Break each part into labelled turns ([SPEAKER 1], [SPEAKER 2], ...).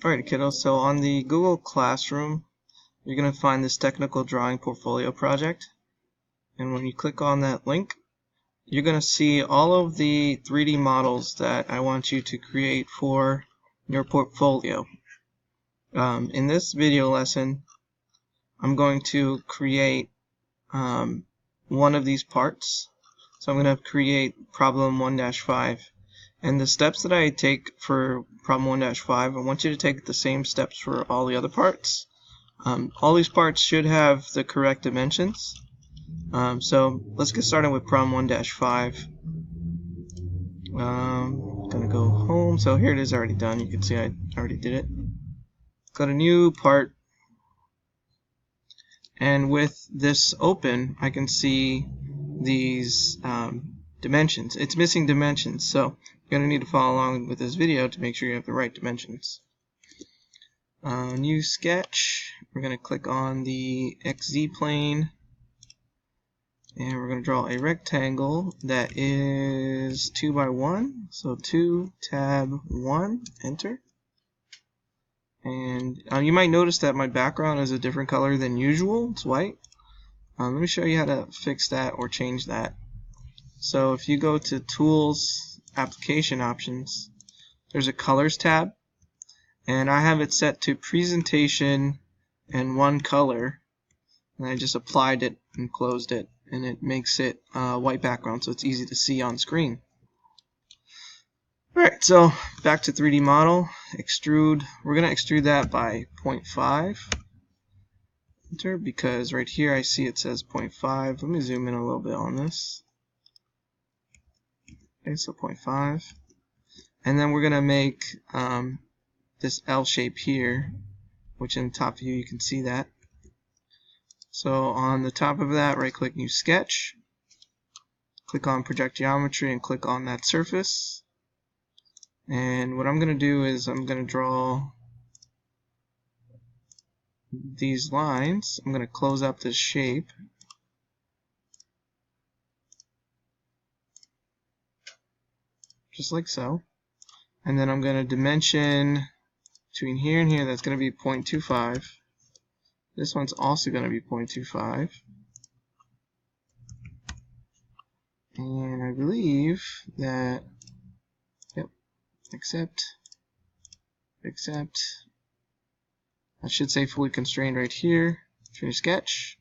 [SPEAKER 1] Alright, kiddos, so on the Google Classroom, you're going to find this technical drawing portfolio project. And when you click on that link, you're going to see all of the 3D models that I want you to create for your portfolio. In this video lesson, I'm going to create one of these parts. So I'm going to create problem 1-5. And the steps that I take for problem 1-5, I want you to take the same steps for all the other parts. All these parts should have the correct dimensions. So let's get started with problem 1-5. Gonna go home. So here it is already done. You can see I already did it. Go to new part. And with this open, I can see these dimensions. It's missing dimensions, so you're going to need to follow along with this video to make sure you have the right dimensions. New sketch. We're going to click on the XZ plane, and we're going to draw a rectangle that is 2 by 1. So 2, tab 1, enter. And you might notice that my background is a different color than usual. It's white. Let me show you how to fix that or change that. So if you go to Tools, Application Options, there's a Colors tab, and I have it set to Presentation and one color, and I just applied it and closed it, and it makes it white background so it's easy to see on screen. Alright, so back to 3D model, extrude. We're going to extrude that by 0.5. Enter, because right here I see it says 0.5. Let me zoom in a little bit on this. Okay, so 0.5. And then we're going to make this L shape here, which in the top view you can see that. So on the top of that, right click New Sketch. Click on Project Geometry and click on that surface. And what I'm going to do is I'm going to draw these lines. I'm going to close up this shape. Just like so. And then I'm going to dimension between here and here, that's going to be 0.25. This one's also going to be 0.25. And I believe that, yep, accept. I should say fully constrained right here. Finish sketch.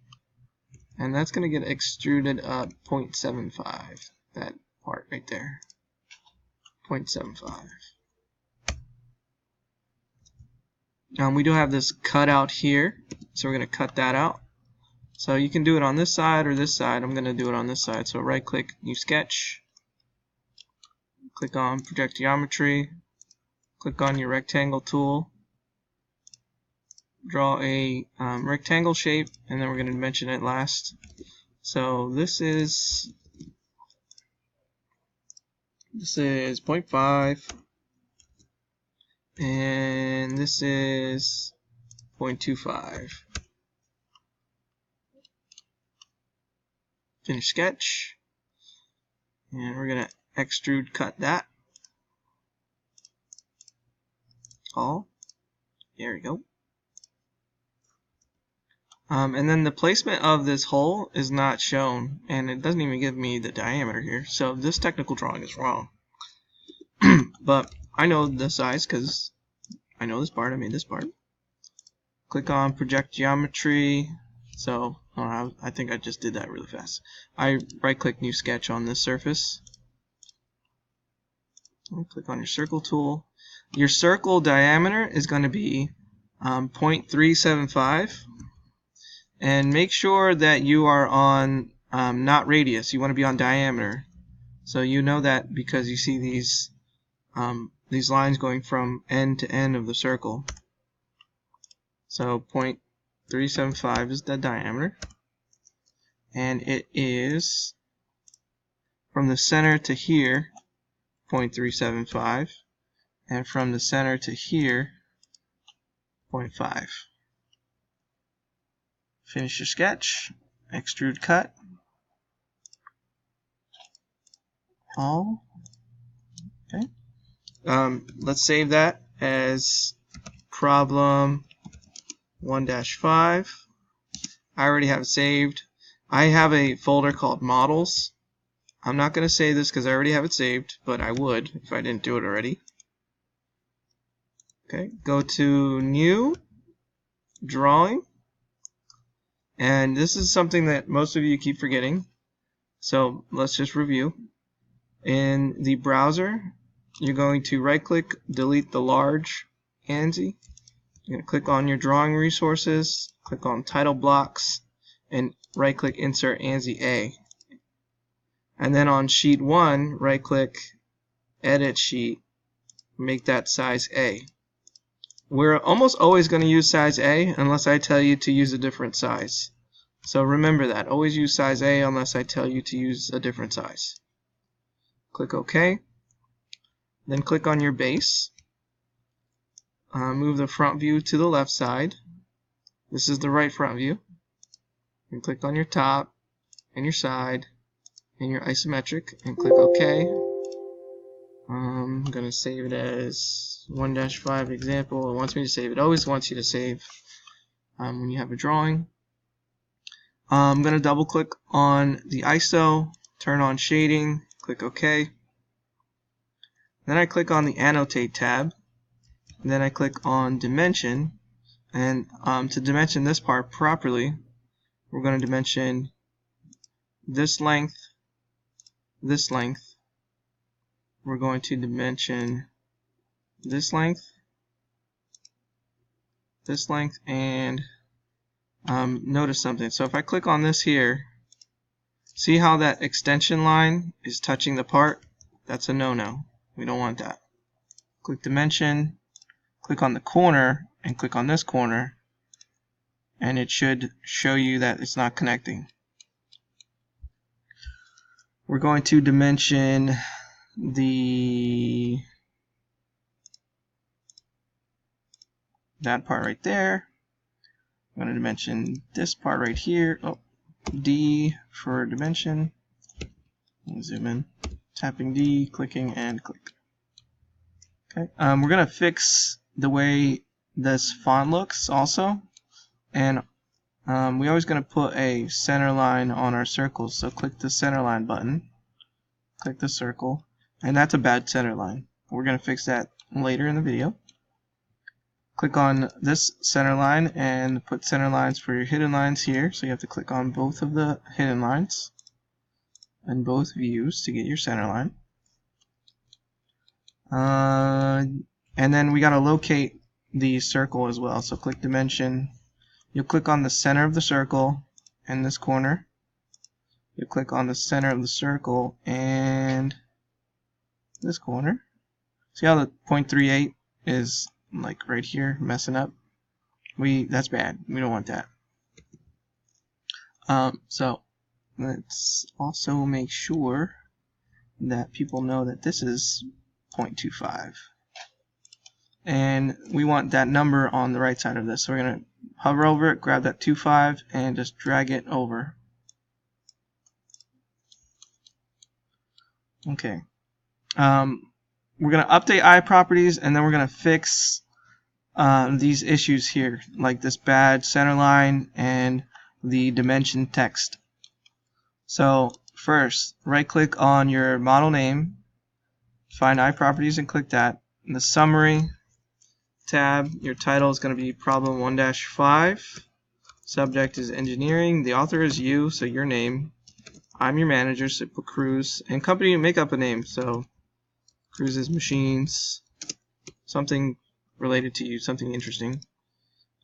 [SPEAKER 1] And that's going to get extruded up 0.75. That part right there. 0.75. We do have this cutout here, so we're going to cut that out. So you can do it on this side or this side. I'm going to do it on this side. So right click New Sketch, click on Project Geometry, click on your rectangle tool, draw a rectangle shape, and then we're going to dimension it last. So this is 0.5, and this is 0.25. Finish sketch, and we're going to extrude cut that. All. There we go. And then the placement of this hole is not shown, and it doesn't even give me the diameter here, so this technical drawing is wrong. But I know the size because I know this part. I made this part. Click on Project Geometry. So I think I just did that really fast. I right click New Sketch on this surface. Click on your circle tool. Your circle diameter is going to be 0.375. And make sure that you are on not radius. You want to be on diameter. So you know that because you see these lines going from end to end of the circle. So 0.375 is the diameter. And it is from the center to here 0.375. And from the center to here 0.5. Finish your sketch, extrude cut, all. Okay. Let's save that as problem 1-5. I already have it saved. I have a folder called models. I'm not going to save this because I already have it saved, but I would if I didn't do it already. Okay, go to new, drawing, and this is something that most of you keep forgetting, so let's just review. In the browser, you're going to right click, delete the large ANSI. You're going to click on your drawing resources, click on title blocks, and right click insert ANSI A. And then on sheet 1, right click edit sheet, make that size A. We're almost always going to use size A unless I tell you to use a different size. So remember that. Always use size A unless I tell you to use a different size. Click OK. Then click on your base. Move the front view to the left side. This is the right front view. And click on your top and your side and your isometric and click OK. I'm going to save it as 1-5 example. It wants me to save. It always wants you to save when you have a drawing. I'm going to double click on the ISO, turn on shading, click OK. Then I click on the Annotate tab. And then I click on Dimension. And to dimension this part properly, we're going to dimension this length, this length. We're going to dimension this length, and notice something. So if I click on this here, see how that extension line is touching the part? That's a no-no. We don't want that. Click Dimension, click on the corner, and click on this corner, and it should show you that it's not connecting. We're going to dimension that part right there. I'm going to dimension this part right here. Oh, D for dimension. Zoom in. Tapping D, clicking, and click. Okay. We're going to fix the way this font looks also. And we're always going to put a center line on our circles. So click the center line button. Click the circle. And that's a bad center line. We're going to fix that later in the video. Click on this center line and put center lines for your hidden lines here. So you have to click on both of the hidden lines and both views to get your center line. And then we got to locate the circle as well. So click Dimension. You'll click on the center of the circle in this corner. You'll click on the center of the circle and this corner. See how the 0.38 is like right here messing up? That's bad. We don't want that. So let's also make sure that people know that this is 0.25. And we want that number on the right side of this. So we're going to hover over it, grab that 2.5, and just drag it over. Okay. We're going to update eye properties, and then we're going to fix these issues here, like this bad center line and the dimension text. So first, right click on your model name, find eye properties and click that. In the summary tab, your title is going to be problem 1-5. Subject is engineering. The author is you, so your name. I'm your manager, so put Cruz. And company, make up a name, so Cruz's Machines, something related to you, something interesting.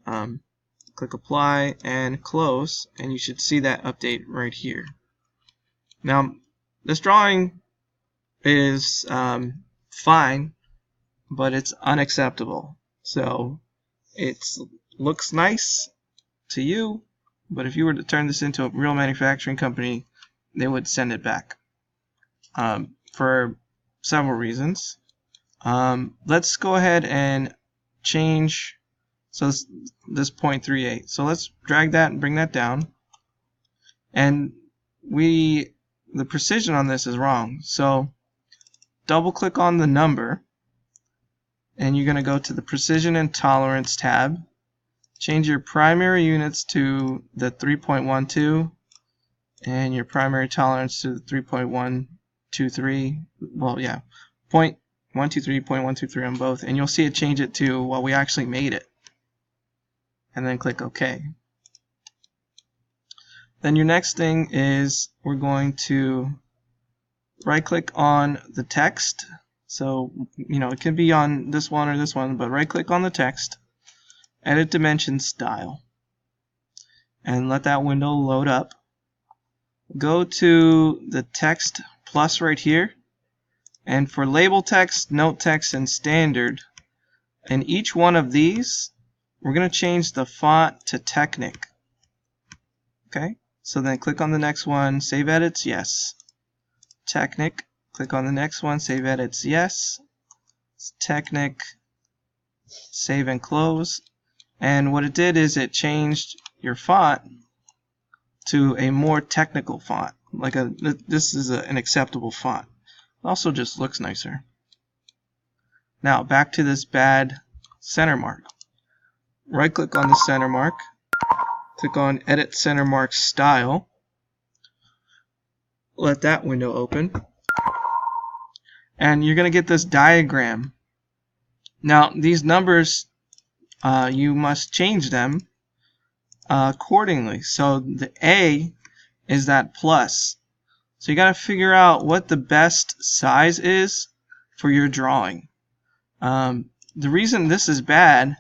[SPEAKER 1] Click apply and close, and you should see that update right here. Now, this drawing is fine, but it's unacceptable. So it looks nice to you, but if you were to turn this into a real manufacturing company, they would send it back for several reasons. Let's go ahead and change this 0.38. So let's drag that and bring that down. And the precision on this is wrong. So double click on the number and you're going to go to the Precision and Tolerance tab. Change your primary units to the 3.12 and your primary tolerance to the 3.123. Well, yeah, 0.123, 0.123 on both, and you'll see it change it to what we actually made it. And then click OK. Then your next thing is we're going to right click on the text. So, it can be on this one or this one, but right click on the text, edit dimension style, and let that window load up. Go to the text plus right here, and for label text, note text, and standard, in each one of these, we're going to change the font to Technic. Okay, so then click on the next one, save edits, yes. Technic, click on the next one, save edits, yes. Technic, save and close. And what it did is it changed your font to a more technical font. This is an acceptable font. It also just looks nicer. Now back to this bad center mark. Right click on the center mark, click on Edit Center Mark Style, let that window open, and you're going to get this diagram. Now these numbers, you must change them accordingly. So the A is that plus. So you got to figure out what the best size is for your drawing. The reason this is bad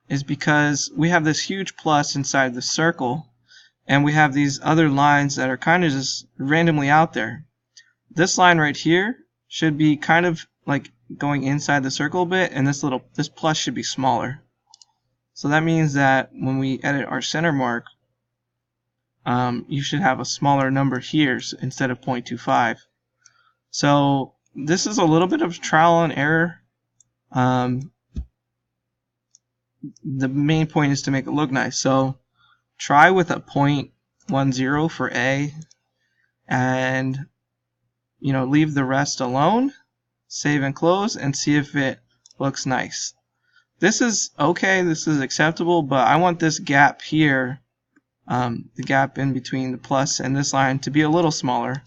[SPEAKER 1] is because we have this huge plus inside the circle, and we have these other lines that are kind of just randomly out there. This line right here should be kind of like going inside the circle a bit, and this plus should be smaller. So that means that when we edit our center mark, you should have a smaller number here instead of 0.25. So this is a little bit of trial and error. The main point is to make it look nice. So try with a 0.10 for A, and leave the rest alone, save and close, and see if it looks nice. This is okay, this is acceptable, but I want this gap here, the gap in between the plus and this line, to be a little smaller.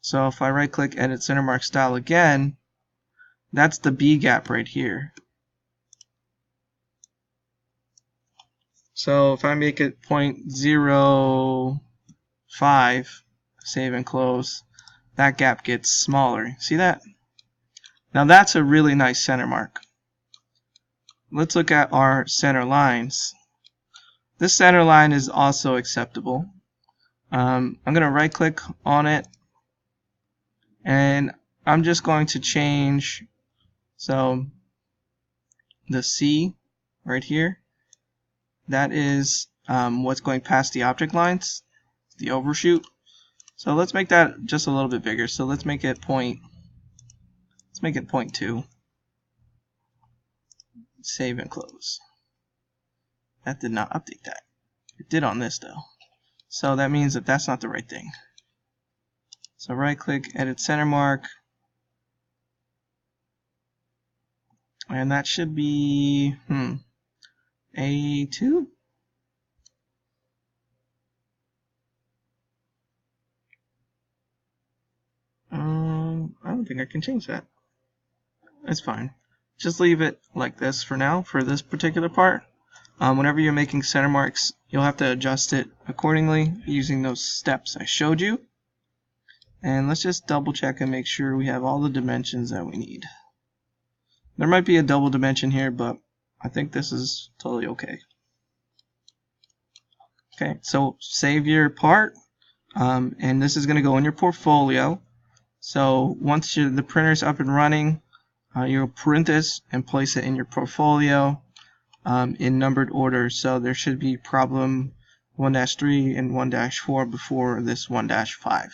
[SPEAKER 1] So if I right click, edit center mark style again, that's the B gap right here. So if I make it 0.05, save and close, that gap gets smaller. See that? Now that's a really nice center mark. Let's look at our center lines. This center line is also acceptable. I'm going to right click on it, and I'm just going to change, so the C right here, that is what's going past the object lines, the overshoot. So let's make that just a little bit bigger. So let's make it 0.2. Save and close. That did not update that. It did on this though. So that means that that's not the right thing. So right click, edit center mark, and that should be A2. I don't think I can change that. It's fine. Just leave it like this for now for this particular part. Whenever you're making center marks, you'll have to adjust it accordingly using those steps I showed you. And let's just double check and make sure we have all the dimensions that we need. There might be a double dimension here, but I think this is totally okay. Okay, so save your part, and this is going to go in your portfolio. So once the printer's up and running, you'll print this and place it in your portfolio in numbered order. So there should be problem 1-3 and 1-4 before this 1-5.